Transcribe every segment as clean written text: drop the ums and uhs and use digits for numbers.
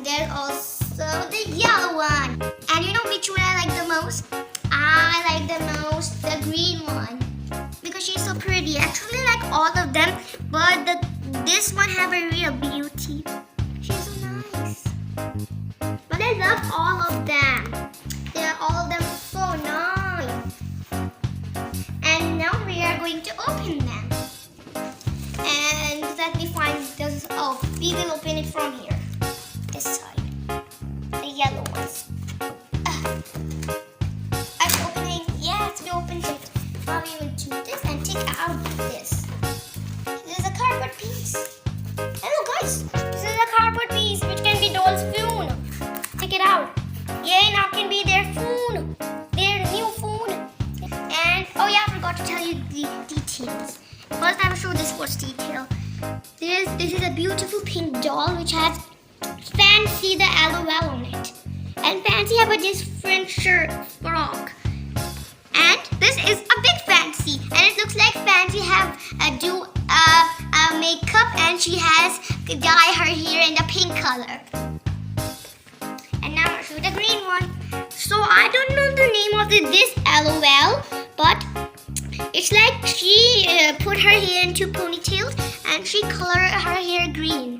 there's also the yellow one. And you know which one I like the most? I like the most the green one because she's so pretty. Actually, I like all of them, but this one have a real beauty. She's so nice. But I love all of them. They're all of them so nice. And now we are going to open them. And let me find this. Oh, we will open it from here. This side. The yellow ones. I'm opening. Yes, we opened it. Now we will do this and take out this. This is a cardboard piece. Hello guys. This is a cardboard piece which can be doll's phone. Take it out. Yay, now can be their phone. Their new phone. And oh yeah, I forgot to tell you the details. First I will show this first detail. This is a beautiful pink doll which has Fancy the LOL on it. And Fancy have a different shirt frock. And this is a big Fancy. And it looks like Fancy have do a makeup and she has dye her hair in the pink color. And now I'll show the green one. So I don't know the name of this LOL, but it's like she put her hair into ponytails and she colored her hair green.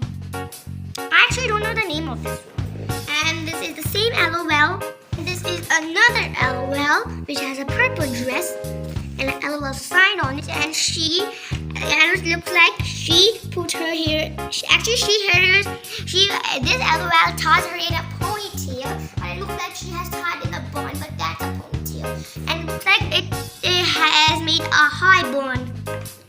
I actually don't know the name of this one. And this is the same LOL. This is another LOL which has a purple dress and an LOL sign on it. And it looks like she put her hair. This LOL ties her in a ponytail. And it looks like she has tied in a bun, but that's a ponytail. And it looks like it has made a high bun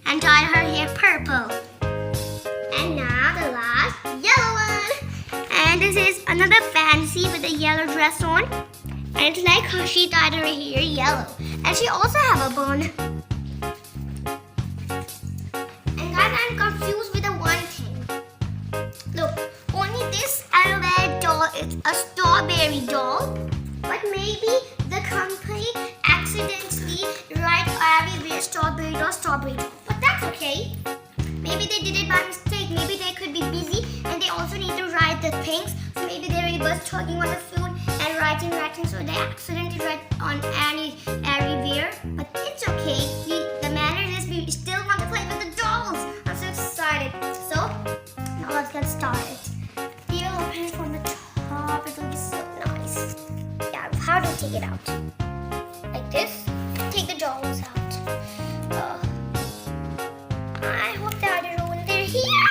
and dyed her hair purple. And now the last yellow one. And this is another Fancy with a yellow dress on. And it's like how she dyed her hair yellow. And she also have a bun. And guys, I'm confused with the one thing. Look, only this LOL doll is a strawberry doll. But maybe the company accidentally write everywhere strawberry doll. But that's okay. Maybe they did it by mistake. Maybe they could be busy and they also need to write the things. So maybe they were just talking on the phone and writing. So they accidentally write on everywhere. But it's okay. The matter is we still want to play with the dolls. I'm so excited. So now let's get started. We will open it from the top. It will be so nice. Yeah, how do you take it out? Like this. Take the dolls out. I hope that I don't ruin their hair.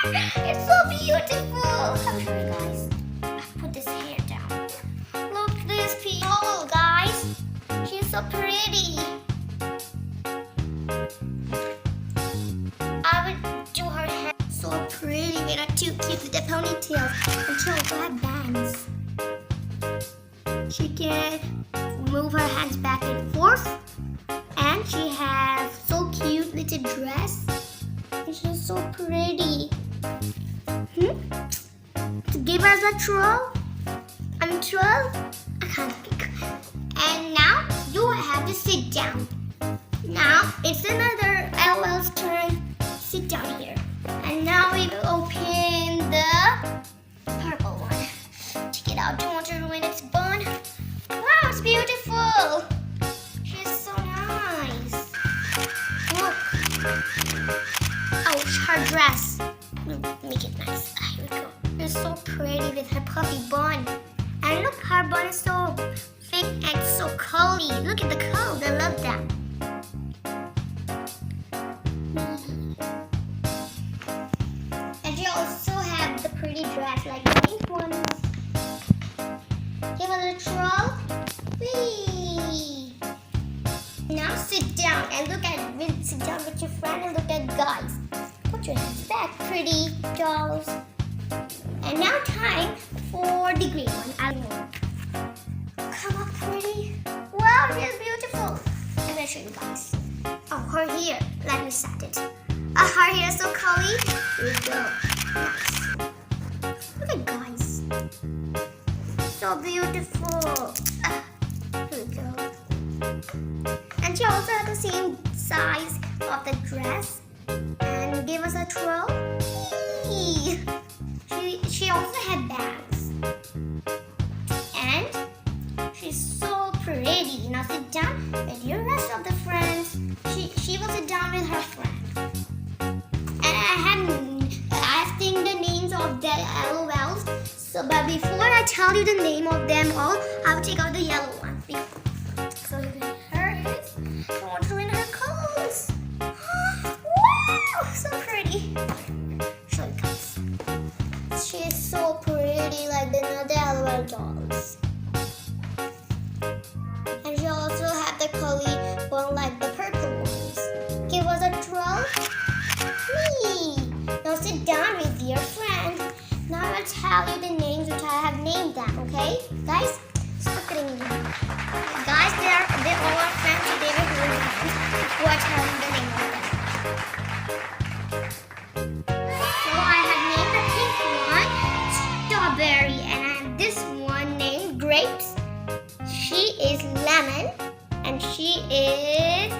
It's so beautiful. I'll show you guys. I'll put this hair down. Look this doll, guys. She's so pretty. I would do her hair so pretty. They're not too cute with the ponytail. And she also has bangs. She can move her hands back and forth. And she has so cute little dress. She's so pretty. To give us a troll? I can't pick. And now you have to sit down. Now it's another LOL's turn. Sit down here. And now we will open the purple one. Take it out. Don't want to ruin its bun. Wow, it's beautiful. She's so nice. Look. Oh, her dress. Make it nice. Here we go. She's so pretty with her puffy bun. And look, her bun is so thick and so curly. Look at the curls. I love that. And she also have the pretty dress like the pink ones. Give a little troll. Whee! Now sit down and sit down with your friend and look at guys. Put your hands back, pretty dolls. And now time for the green one. Come up, pretty. Wow, she's beautiful. I'm gonna show you guys. Oh, her hair. Let me set it. Her hair is so curly. Here we go. Nice. Look at guys. So beautiful. Here we go. And she also has the same size of the dress. And give us a twirl. She also had bags. And she's so pretty. Now sit down with your rest of the friends. She will sit down with her friend. And I have seen the names of the LOLs. So, but before I tell you the name of them all, I will take out the yellow one. So here is. I want to win her colors. Wow, so pretty. Show you guys. She is so pretty, like the other LOL dolls. And she also had the curly one, like the purple ones. Give us a twirl. Me. Now sit down with your friend. Now I'll tell you the names which I have named them, okay? Guys, stop getting me. Guys, they all are friends, so they were really friends. Who I tell you the name of them. So I have named the pink one Strawberry, and I have this one named Grapes. She is Lemon, and she is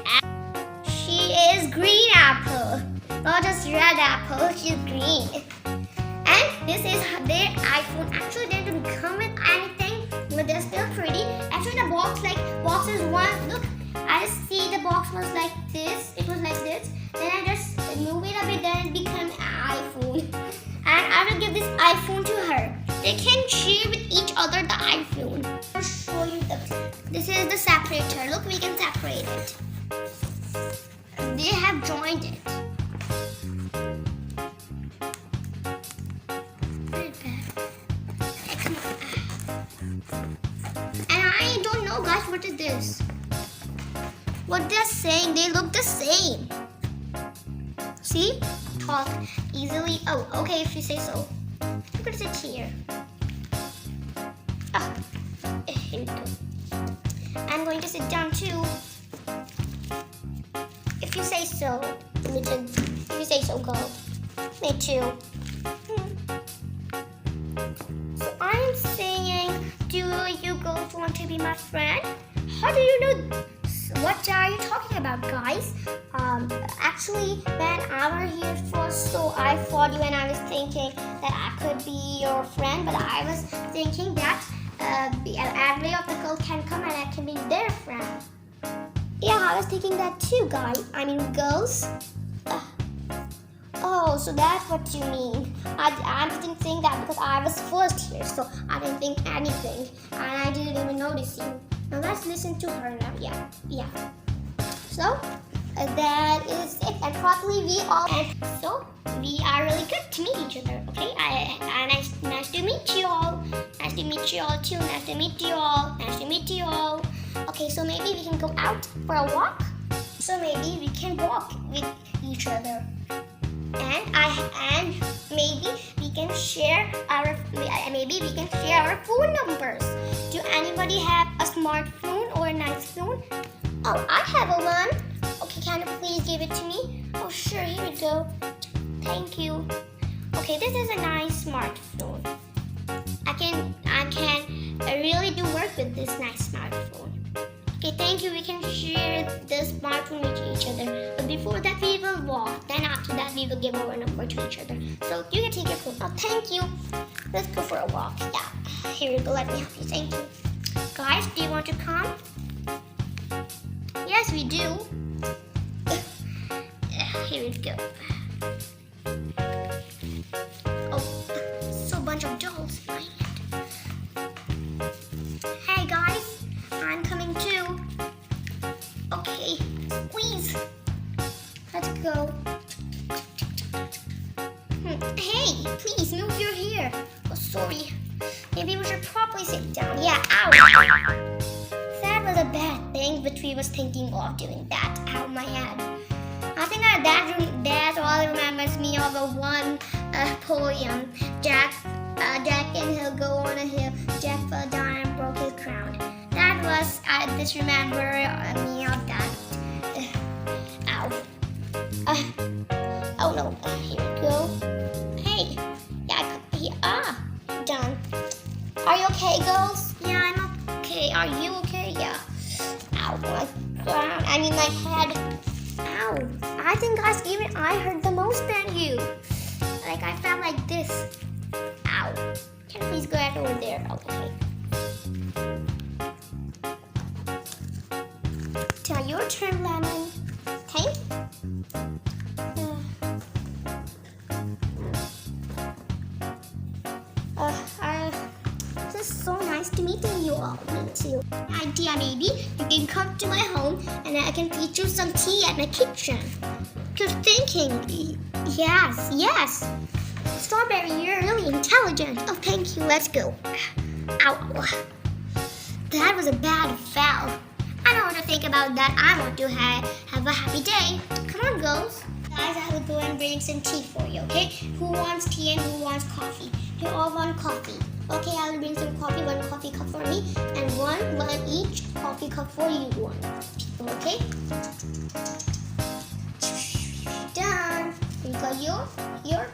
Green Apple. Not just red apple, she's green. And this is their iPhone. Actually, they didn't come with anything, but they're still pretty. Actually, the box is one. Look, I see the box was like this. It was like this. Then I just move it a bit, then it became an iPhone. And I will give this iPhone to her. They can share with each other the iPhone. I'll show you this is the separator. Look, we can separate it. They have joined it. And I don't know, guys, what is this? What they're saying, they look the same. See? Talk easily. Oh, okay, if you say so. I'm gonna sit here. Oh, here we go. I'm going to sit down too. If you say so, if you say so, go. Me too. So I'm saying, do you girls want to be my friend? How do you know? What are you talking about, guys? Actually, when I was here first, so I thought you and I was thinking that I could be your friend, but I was thinking that every of the girls can come and I can be their friend. Yeah, I was thinking that too, guys. I mean, girls. Oh, so that's what you mean. I didn't think that because I was first here, so I didn't think anything, and I didn't even notice you. Now let's listen to her now. Yeah. So that is it. And probably we are really good to meet each other. Okay. Nice to meet you all. Nice to meet you all too. Nice to meet you all. Nice to meet you all. Okay. So maybe we can go out for a walk. So maybe we can walk with each other. And maybe we can share our phone numbers. Do anybody have a smartphone or a nice phone? Oh, I have a one. Okay, can you please give it to me? Oh, sure, here we go. Thank you. Okay, this is a nice smartphone. I can really do work with this nice smartphone. Okay, thank you. We can share the smartphone with each other. But before that, we will walk. Then after that, we will give our number to each other. So you can take your phone. Oh, thank you. Let's go for a walk. Yeah. Here we go. Let me help you. Thank you. Guys, do you want to come? Yes, we do. Here we go. Oh, so bunch of dolls behind it. Hey guys, I'm coming too. Okay, squeeze. Let's go. Hey, please move your hair. Oh, sorry. Maybe we should probably sit down. Yeah, ow. That was a bad thing, but we was thinking of doing that. Ow, my head. I think that all remembers me of a one poem. Jack and he'll go on a hill. Jack fell down and broke his crown. That was, I just remember me of that. Ow. Oh no, here we go. Hey, done. Are you okay, girls? Yeah, I'm okay. Are you okay? Yeah. Ow, my crown. I mean, my head. Ow. I think, guys, even I hurt the most than you. Like, I felt like this. Ow. Can you please go out over there? Oh, okay. Now your turn, Lemon. Okay. This is so nice to meet you all. Me too. Idea, baby. You can come to my home and I can feed you some tea at my kitchen. Good thinking. Yes. Strawberry, you're really intelligent. Oh, thank you. Let's go. Ow. That was a bad foul. I don't want to think about that. I want to have a happy day. Come on, girls. Guys, I will go and bring some tea for you, okay? Who wants tea and who wants coffee? You all want coffee. Okay, I will bring some coffee, 1 coffee cup for me, and one each coffee cup for you one. Okay? Done. You got your, and your.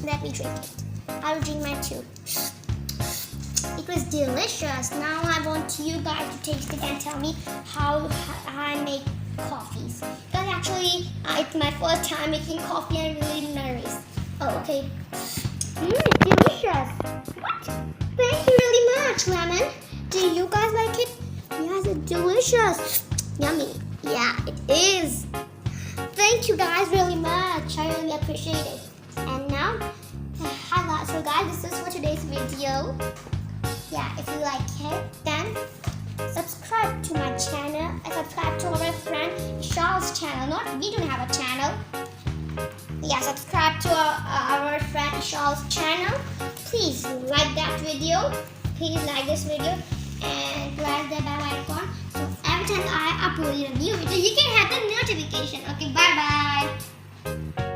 Let me drink it. I will drink mine too. It was delicious. Now I want you guys to taste it and tell me how I make coffees. Because actually, it's my first time making coffee and I'm really nervous. Oh, okay. Delicious. What? Thank you really much, Lemon. Do you guys like it? Yes, it's delicious. Yummy. Yeah, it is. Thank you guys really much. I really appreciate it. And now, so guys, this is for today's video. Yeah, if you like it, then subscribe to my channel. Subscribe to our friend Eshaal's channel. We don't have a channel. Yeah, subscribe to our friend Eshaal's channel. Please like that video. Please like this video and press the bell icon. So every time I upload a new video, you can have the notification. Okay, bye bye.